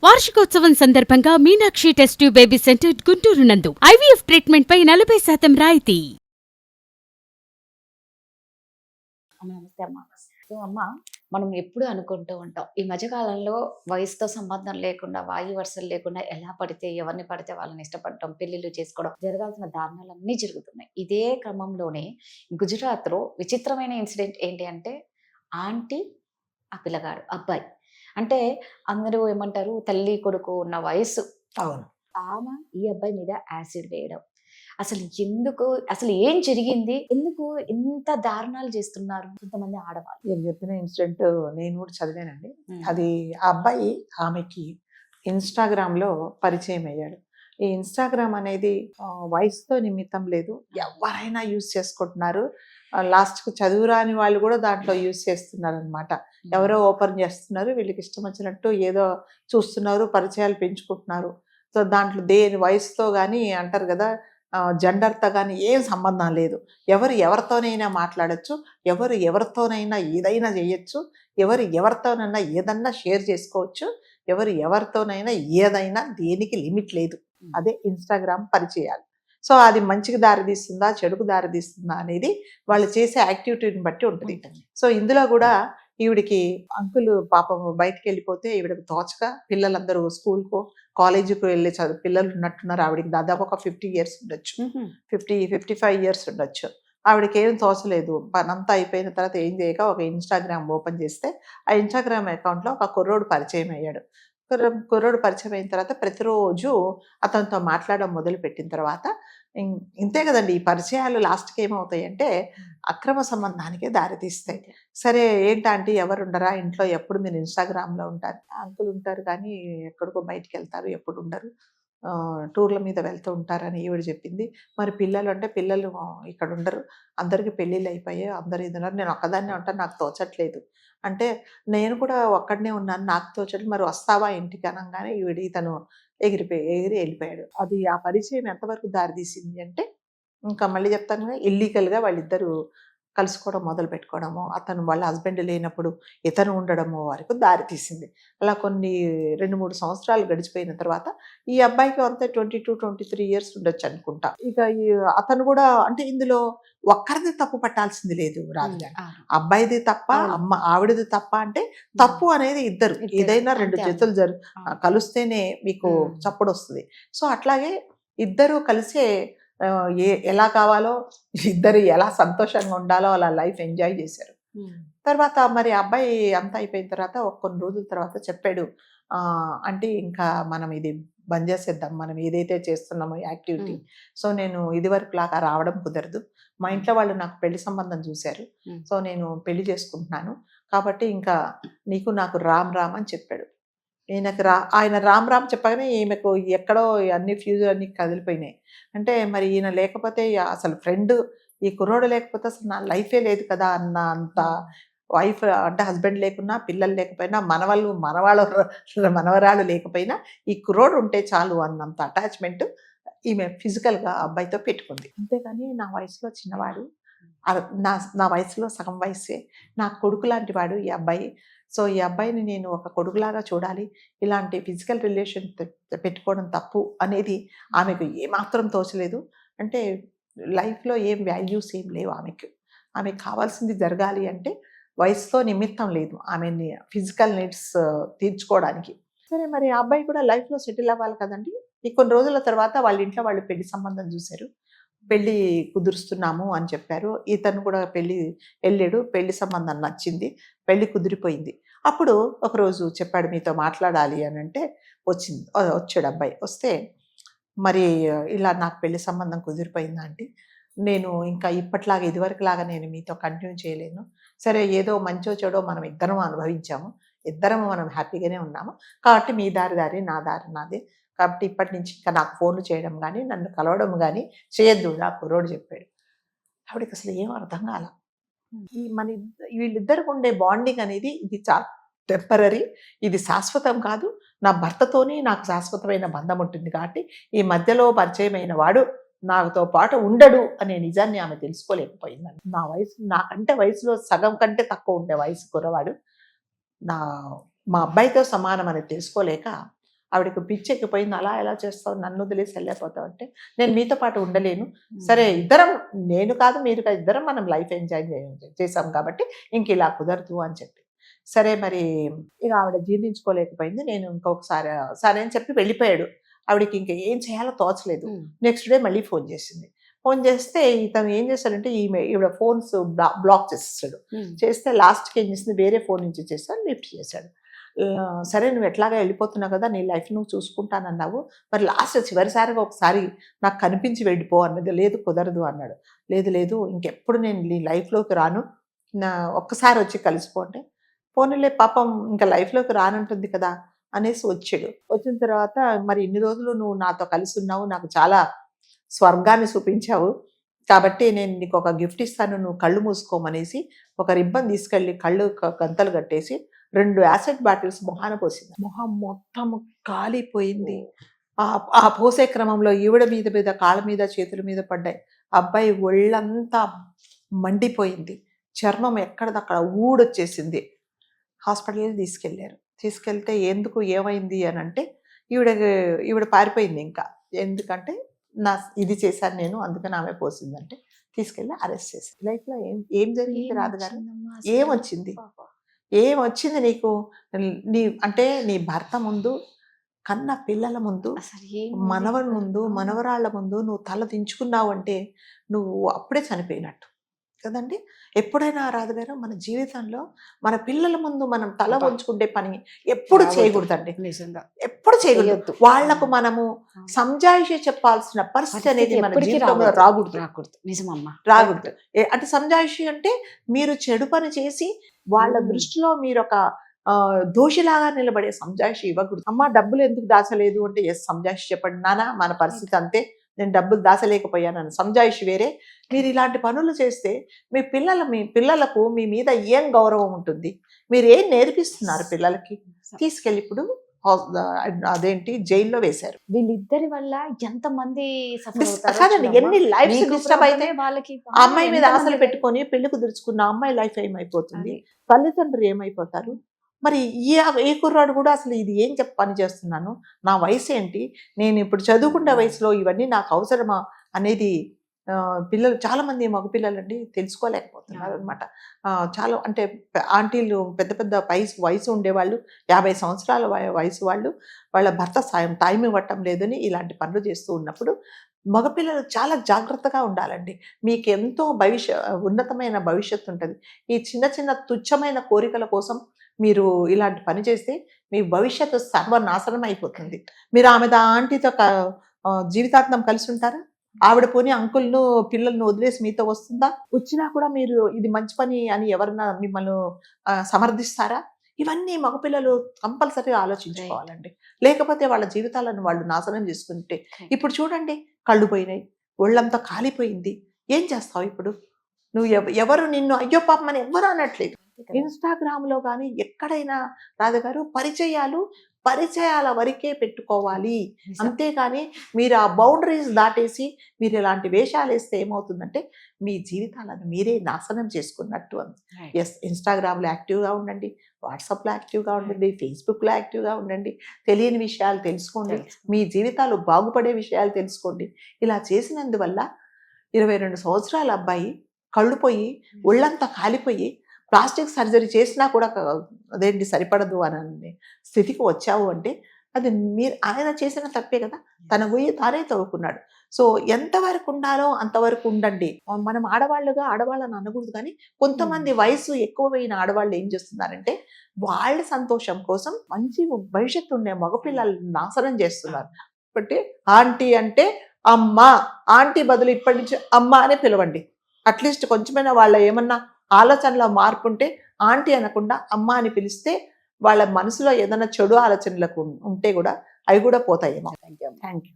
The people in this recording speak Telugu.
వార్షికోత్సవం సందర్భంగా Meenakshi test tube baby centre Guntur నందు ఐవీఎఫ్ ట్రీట్మెంట్ పై 40% రాయితీ. నమస్తే అమ్మ. సో అమ్మ, మనం ఎప్పుడు అనుకుంటూ ఉంటాం ఈ మధ్యకాలంలో వయసుతో సంబంధం లేకుండా, వాయు వరుసలు లేకుండా ఎలా పడితే ఎవరిని పడితే వాళ్ళని ఇష్టపడటం, పెళ్లిళ్ళు చేసుకోవడం, జరగాల్సిన దారుణాలన్నీ జరుగుతున్నాయి. ఇదే క్రమంలోనే గుజరాత్లో విచిత్రమైన ఇన్సిడెంట్ ఏంటి అంటే, ఆంటీ ఆ పిల్లగాడు అబ్బాయి అంటే అందరూ ఏమంటారు, తల్లి కొడుకు ఉన్న వయసు. అవును. ఆమె ఈ అబ్బాయి మీద యాసిడ్ వేయడం, అసలు ఎందుకు, అసలు ఏం జరిగింది, ఎందుకు ఇంత దారుణాలు చేస్తున్నారు కొంతమంది ఆడవాళ్ళు? మీరు చెప్పిన ఇన్సిడెంట్ నేను కూడా చదివానండి. అది ఆ అబ్బాయి ఆమెకి ఇన్స్టాగ్రామ్లో పరిచయం అయ్యాడు. ఈ ఇన్స్టాగ్రామ్ అనేది వయసుతో నిమిత్తం లేదు, ఎవరైనా యూజ్ చేసుకుంటున్నారు. లాస్ట్కి చదువురాని వాళ్ళు కూడా దాంట్లో యూజ్ చేస్తున్నారు అనమాట. ఎవరో ఓపెన్ చేస్తున్నారు, వీళ్ళకి ఇష్టం వచ్చినట్టు ఏదో చూస్తున్నారు, పరిచయాలు పెంచుకుంటున్నారు. సో దాంట్లో దేని వయసుతో కానీ అంటారు కదా, జెండర్తో కానీ ఏం సంబంధం లేదు. ఎవరు ఎవరితోనైనా మాట్లాడచ్చు, ఎవరు ఎవరితోనైనా ఏదైనా చేయొచ్చు, ఎవరు ఎవరితోనైనా ఏదన్నా షేర్ చేసుకోవచ్చు, ఎవరు ఎవరితోనైనా ఏదైనా, దేనికి లిమిట్ లేదు. అదే ఇన్స్టాగ్రామ్ పరిచయాలు. సో అది మంచికి దారితీస్తుందా, చెడుకు దారితీస్తుందా అనేది వాళ్ళు చేసే యాక్టివిటీని బట్టి ఉంటుంది. సో ఇందులో కూడా ఈవిడికి అంకుల్ పాపం బయటకు వెళ్ళిపోతే ఈవిడకి తోచక, పిల్లలందరూ స్కూల్కో కాలేజీకి వెళ్ళి చదువు పిల్లలు ఉన్నట్టున్నారు. ఆవిడకి దాదాపు ఒక 50 years ఉండొచ్చు, 55 years ఉండొచ్చు. ఆవిడకి ఏం తోచలేదు. పనంతా అయిపోయిన తర్వాత ఏం చేయక ఒక ఇన్స్టాగ్రామ్ ఓపెన్ చేస్తే ఆ ఇన్స్టాగ్రామ్ అకౌంట్లో ఒక కుర్రోడు పరిచయం అయ్యాడు. కుర్రోడు పరిచయం అయిన తర్వాత ప్రతిరోజు అతనితో మాట్లాడడం మొదలు పెట్టిన తర్వాత ఇంతే కదండి, ఈ పరిచయాలు లాస్ట్కి ఏమవుతాయి అంటే అక్రమ సంబంధానికే దారితీస్తాయి. సరే ఏంటంటే ఎవరు ఉండరా ఇంట్లో, ఎప్పుడు మీరు ఇన్స్టాగ్రామ్లో ఉంటారు, అంకుల్ ఉంటారు కానీ ఎక్కడికో బయటికి వెళ్తారు, ఎప్పుడు ఉండరు, టూర్ల మీద వెళ్తూ ఉంటారని ఈవిడ చెప్పింది. మరి పిల్లలు అంటే పిల్లలు ఇక్కడ ఉండరు, అందరికీ పెళ్ళిళ్ళు అయిపోయాయి, అందరు ఇదన్నారు, నేను ఒక్కదాన్నే ఉంటాను, నాకు తోచట్లేదు అంటే, నేను కూడా ఒక్కడనే ఉన్నాను, నాకు తోచట్లేదు, మరి వస్తావా ఇంటికి అనగానే ఇతను ఎగిరి వెళ్ళిపోయాడు. అది ఆ పరిచయం ఎంతవరకు దారితీసింది అంటే, ఇంకా మళ్ళీ చెప్తాను, ఇల్లీగల్గా వాళ్ళిద్దరూ కలుసుకోవడం మొదలు పెట్టుకోవడము, అతను వాళ్ళ హస్బెండ్ లేనప్పుడు ఇతను ఉండడము వరకు దారితీసింది. అలా కొన్ని 2-3 సంవత్సరాలు గడిచిపోయిన తర్వాత ఈ అబ్బాయికి అంతే 22-23 years ఉండొచ్చు అనుకుంటా. ఇక అతను కూడా అంటే ఇందులో ఒక్కరిది తప్పు పట్టాల్సింది లేదు రాజుగారు, అబ్బాయిది తప్ప ఆవిడది తప్ప అంటే తప్పు అనేది ఇద్దరు, ఏదైనా 2 చేతులు కలిస్తేనే మీకు చప్పుడు వస్తుంది. సో అట్లాగే ఇద్దరు కలిసే ఎలా కావాలో, ఇద్దరు ఎలా సంతోషంగా ఉండాలో అలా లైఫ్ ఎంజాయ్ చేశారు. తర్వాత మరి అబ్బాయి అంతా అయిపోయిన తర్వాత కొన్ని రోజుల తర్వాత చెప్పాడు, అంటే ఇంకా మనం ఇది బంద్ చేసేద్దాం, మనం ఏదైతే చేస్తున్నామో యాక్టివిటీ. సో నేను ఇదివరకు లాగా రావడం కుదరదు, మా ఇంట్లో వాళ్ళు నాకు పెళ్లి సంబంధం చూశారు, సో నేను పెళ్లి చేసుకుంటున్నాను, కాబట్టి ఇంకా నీకు నాకు రామ్ రామ్ అని చెప్పాడు. ఆయన రామ్ రామ్ చెప్పగానే ఈమెకు ఎక్కడో అన్ని ఫ్యూజులు అన్ని కదిలిపోయినాయి. అంటే మరి ఈయన లేకపోతే అసలు ఫ్రెండ్, ఈ కుర్రోడు లేకపోతే అసలు నా లైఫే లేదు కదా అన్న అంత, వైఫ్ అంటే హస్బెండ్ లేకున్నా, పిల్లలు లేకపోయినా, మనవరాలు లేకపోయినా ఈ కుర్రోడు ఉంటే చాలు అన్నంత అటాచ్మెంట్ ఈమె ఫిజికల్గా అబ్బాయితో పెట్టుకుంది. అంతేగాని నా వయసులో చిన్నవాడు, నా వయసులో సగం వయసే, నా కొడుకు లాంటి వాడు ఈ అబ్బాయి. సో ఈ అబ్బాయిని నేను ఒక కొడుకులాగా చూడాలి, ఇలాంటి ఫిజికల్ రిలేషన్ పెట్టుకోవడం తప్పు అనేది ఆమెకు ఏమాత్రం తోచలేదు. అంటే లైఫ్లో ఏం వాల్యూస్ ఏం లేవు ఆమెకు కావాల్సింది జరగాలి అంటే వయసుతో నిమిత్తం లేదు, ఆమెని ఫిజికల్ నీడ్స్ తీర్చుకోవడానికి. సరే మరి ఆ అబ్బాయి కూడా లైఫ్లో సెటిల్ అవ్వాలి కదండి. ఈ కొన్ని రోజుల తర్వాత వాళ్ళ ఇంట్లో వాళ్ళు పెళ్లి సంబంధం చూశారు, పెళ్ళి కుదురుస్తున్నాము అని చెప్పారు. ఇతను కూడా వెళ్ళాడు, పెళ్లి సంబంధం నచ్చింది, పెళ్లి కుదిరిపోయింది. అప్పుడు ఒకరోజు చెప్పాడు మీతో మాట్లాడాలి అని అంటే వచ్చాడు అబ్బాయి. వస్తే మరి ఇలా నాకు పెళ్లి సంబంధం కుదిరిపోయిందా అంటే, నేను ఇంకా ఇప్పట్లాగా ఇదివరకులాగా నేను మీతో కంటిన్యూ చేయలేను, సరే ఏదో మంచో చెడో మనం ఇద్దరం అనుభవించాము, ఇద్దరం మనం హ్యాపీగానే ఉన్నాము, కాబట్టి మీ దారి నా దారి నాదే, కాబట్టి ఇప్పటి నుంచి ఇంకా నాకు ఫోన్లు చేయడం కానీ నన్ను కలవడం కానీ చేయొద్దు నా కుర్రోడు చెప్పాడు. ఆవిడకి అసలు ఏం అర్థం కాల. వీళ్ళిద్దరికి ఉండే బాండింగ్ అనేది ఇది చాలా టెంపరరీ, ఇది శాశ్వతం కాదు, నా భర్తతోనే నాకు శాశ్వతమైన బంధం ఉంటుంది, కాబట్టి ఈ మధ్యలో పరిచయమైన వాడు నాతో పాటు ఉండడు అనే నిజాన్ని ఆమె తెలుసుకోలేకపోయిందని. నా వయసు నాకంటే వయసులో సగం కంటే తక్కువ ఉండే వయసు కుర్రవాడు మా అబ్బాయితో సమానం అని తెలుసుకోలేక ఆవిడకి పిచ్చి ఎక్కిపోయింది. అలా ఎలా చేస్తావు, నన్ను వదిలేసి వెళ్ళిపోతావు అంటే, నేను మీతో పాటు ఉండలేను. సరే ఇద్దరం, నేను కాదు మీరు కాదు, ఇద్దరం మనం లైఫ్ ఎంజాయ్ చేసాం కాబట్టి ఇంక ఇలా కుదరదు అని చెప్పి, సరే మరి ఇక ఆవిడ జీర్ణించుకోలేకపోయింది. నేను ఇంకొకసారి సరే అని చెప్పి వెళ్ళిపోయాడు. ఆవిడకి ఇంక ఏం చేయాలో తోచలేదు. నెక్స్ట్ డే మళ్ళీ ఫోన్ చేసింది. ఫోన్ చేస్తే ఇతను ఏం చేశాడంటే ఈవిడ ఫోన్స్ బ్లాక్ చేసేసాడు. చేస్తే లాస్ట్కి ఏం చేసింది, వేరే ఫోన్ నుంచి చేస్తాడు, లిఫ్ట్ చేశాడు. సరే నువ్వు ఎట్లాగా వెళ్ళిపోతున్నావు కదా, నీ లైఫ్ నువ్వు చూసుకుంటానన్నావు, మరి లాస్ట్ చివరిసారిగా ఒకసారి నాకు కనిపించి వెళ్ళిపో అన్నది. లేదు కుదరదు అన్నాడు. లేదు లేదు ఇంకెప్పుడు నేను నీ లైఫ్లోకి రాను, నా ఒక్కసారి వచ్చి కలిసిపోండి. పోనీలే పాపం ఇంకా లైఫ్లోకి రానంటుంది కదా అనేసి వచ్చాడు. వచ్చిన తర్వాత మరి ఇన్ని రోజులు నువ్వు నాతో కలిసి ఉన్నావు, నాకు చాలా స్వర్గాన్ని చూపించావు, కాబట్టి నేను నీకు ఒక గిఫ్ట్ ఇస్తాను, నువ్వు కళ్ళు మూసుకోమనేసి ఒక రిబ్బన్ తీసుకెళ్ళి కళ్ళు గంతలు కట్టేసి 2 యాసిడ్ బాటిల్స్ మొహాన పోసింది. మొహం మొత్తం కాలిపోయింది. ఆ పోసే క్రమంలో ఈవిడ మీద కాళ్ళ మీద చేతుల మీద పడ్డాయి. అబ్బాయి ఒళ్ళంతా మండిపోయింది, చర్మం ఎక్కడదక్కడ ఊడొచ్చేసింది. హాస్పిటల్కి తీసుకెళ్ళారు. తీసుకెళ్తే ఎందుకు ఏమైంది అని అంటే, ఈవిడ పారిపోయింది. ఇంకా ఎందుకంటే ఇది చేశాను నేను, అందుకని ఆమె పోసిందంటే తీసుకెళ్ళి అరెస్ట్ చేసి. లైఫ్లో ఏం జరిగింది రాధగారు, ఏమొచ్చింది నీకు? నీ భర్త ముందు, కన్న పిల్లల ముందు, మనవడి ముందు, మనవరాళ్ల ముందు నువ్వు తల దించుకున్నావు అంటే నువ్వు అప్పుడే చనిపోయినట్టు కదండి. ఎప్పుడైనా రాధగారు మన జీవితంలో మన పిల్లల ముందు మనం తల వంచుకుంటే పని ఎప్పుడు చేయకూడదండి, నిజంగా ఎప్పుడు చేయకూడదు. వాళ్లకు మనము సంజాయిషి చెప్పాల్సిన పరిస్థితి అనేది మన జీవితంలో రాకూడదు. నిజమమ్మా, రాకూడదు. అంటే సంజాయిషి అంటే మీరు చెడు పని చేసి వాళ్ళ దృష్టిలో మీరు ఒక దోషిలాగా నిలబడే సంజాయిషి ఇవ్వకూడదు. అమ్మ డబ్బులు ఎందుకు దాచలేదు అంటే, ఎస్ సంజాయిషి చెప్పండి నాన్న, మన పరిస్థితి అంతే, నేను డబ్బులు దాచలేకపోయానని సంజాయిషి వేరే. మీరు ఇలాంటి పనులు చేస్తే మీ పిల్లలకు మీ మీద ఏం గౌరవం ఉంటుంది? మీరు ఏం నేర్పిస్తున్నారు పిల్లలకి? తీసుకెళ్ళి ఇప్పుడు అదేంటి జైల్లో వేశారు. వీళ్ళిద్దరి వల్ల ఎంతమంది ఎన్ని లైఫ్స్ డిస్టర్బ్ అయితే, వాళ్ళకి అమ్మాయి మీద ఆశలు పెట్టుకొని పెళ్లి కుదుర్చుకున్న అమ్మాయి లైఫ్ ఏమైపోతుంది, తల్లిదండ్రులు ఏమైపోతారు? మరి ఈ కుర్రాడు కూడా అసలు ఇది ఏం పని చేస్తున్నాను, నా వయసు ఏంటి, నేను ఇప్పుడు చదువుకునే వయసులో ఇవన్నీ నాకు అవసరమా అనేది పిల్లలు చాలా మంది మగపిల్లలు అండి తెలుసుకోలేకపోతున్నారు అనమాట. చాలా అంటే ఆంటీలు పెద్ద వయసు ఉండేవాళ్ళు, 50 సంవత్సరాల వయసు వాళ్ళు, వాళ్ళ భర్త టైం ఇవ్వటం లేదని ఇలాంటి పనులు చేస్తూ ఉన్నప్పుడు మగపిల్లలు చాలా జాగ్రత్తగా ఉండాలండి. మీకు ఎంతో ఉన్నతమైన భవిష్యత్తు ఉంటుంది. ఈ చిన్న తుచ్చమైన కోరికల కోసం మీరు ఇలాంటి పని చేస్తే మీ భవిష్యత్తు సర్వనాశనం అయిపోతుంది. మీరు ఆంటీతో జీవితాంతం కలిసి ఉంటారా? ఆవిడ పోనీ అంకుల్ను పిల్లలను వదిలేసి మీతో వస్తుందా? వచ్చినా కూడా మీరు ఇది మంచి పని అని ఎవరన్నా మిమ్మల్ని సమర్థిస్తారా? ఇవన్నీ మగపిల్లలు కంపల్సరీగా ఆలోచించుకోవాలండి. లేకపోతే వాళ్ళ జీవితాలను వాళ్ళు నాశనం చేసుకుంటే, ఇప్పుడు చూడండి కళ్ళు పోయినాయి, ఒళ్ళంతా కాలిపోయింది, ఏం చేస్తావు ఇప్పుడు? నువ్వు ఎవరు నిన్ను అయ్యో పాపం అని ఎవ్వరు అనట్లేదు. ఇన్స్టాగ్రామ్లో కానీ ఎక్కడైనా రాధగారు పరిచయాల వరకే పెట్టుకోవాలి, అంతేకాని మీరు ఆ బౌండరీస్ దాటేసి మీరు ఇలాంటి వేషాలు వేస్తే ఏమవుతుందంటే మీ జీవితాలను మీరే నాశనం చేసుకున్నట్టు. ఎస్, ఇన్స్టాగ్రామ్లో యాక్టివ్గా ఉండండి, వాట్సాప్లో యాక్టివ్గా ఉండండి, ఫేస్బుక్లో యాక్టివ్గా ఉండండి, తెలియని విషయాలు తెలుసుకోండి, మీ జీవితాలు బాగుపడే విషయాలు తెలుసుకోండి. ఇలా చేసినందువల్ల 22 సంవత్సరాల అబ్బాయి కళ్ళు పోయి ఒళ్ళంతా కాలిపోయి ప్లాస్టిక్ సర్జరీ చేసినా కూడా అదేంటి సరిపడదు అని స్థితికి వచ్చావు అంటే అది ఆయన చేసిన తప్పే కదా. తన పోయి తానే తవ్వుకున్నాడు. సో ఎంతవరకు ఉండాలో అంతవరకు ఉండండి. మనం ఆడవాళ్ళని అనకూడదు, కానీ కొంతమంది వయసు ఎక్కువైన ఆడవాళ్ళు ఏం చేస్తున్నారంటే వాళ్ళ సంతోషం కోసం మంచి భవిష్యత్తు ఉండే మగపిల్లల్ని నాశనం చేస్తున్నారు. కాబట్టి ఆంటీ అంటే అమ్మ, ఆంటీ బదులు ఇప్పటి నుంచి అమ్మ అనే పిలవండి. అట్లీస్ట్ కొంచెమైనా వాళ్ళ ఏమన్నా ఆలోచనలో మార్పు ఉంటే ఆంటీ అనకుండా అమ్మ అని పిలిస్తే వాళ్ళ మనసులో ఏదైనా చెడు ఆలోచనలకు ఉంటే కూడా అవి కూడా పోతాయేమో. Thank you.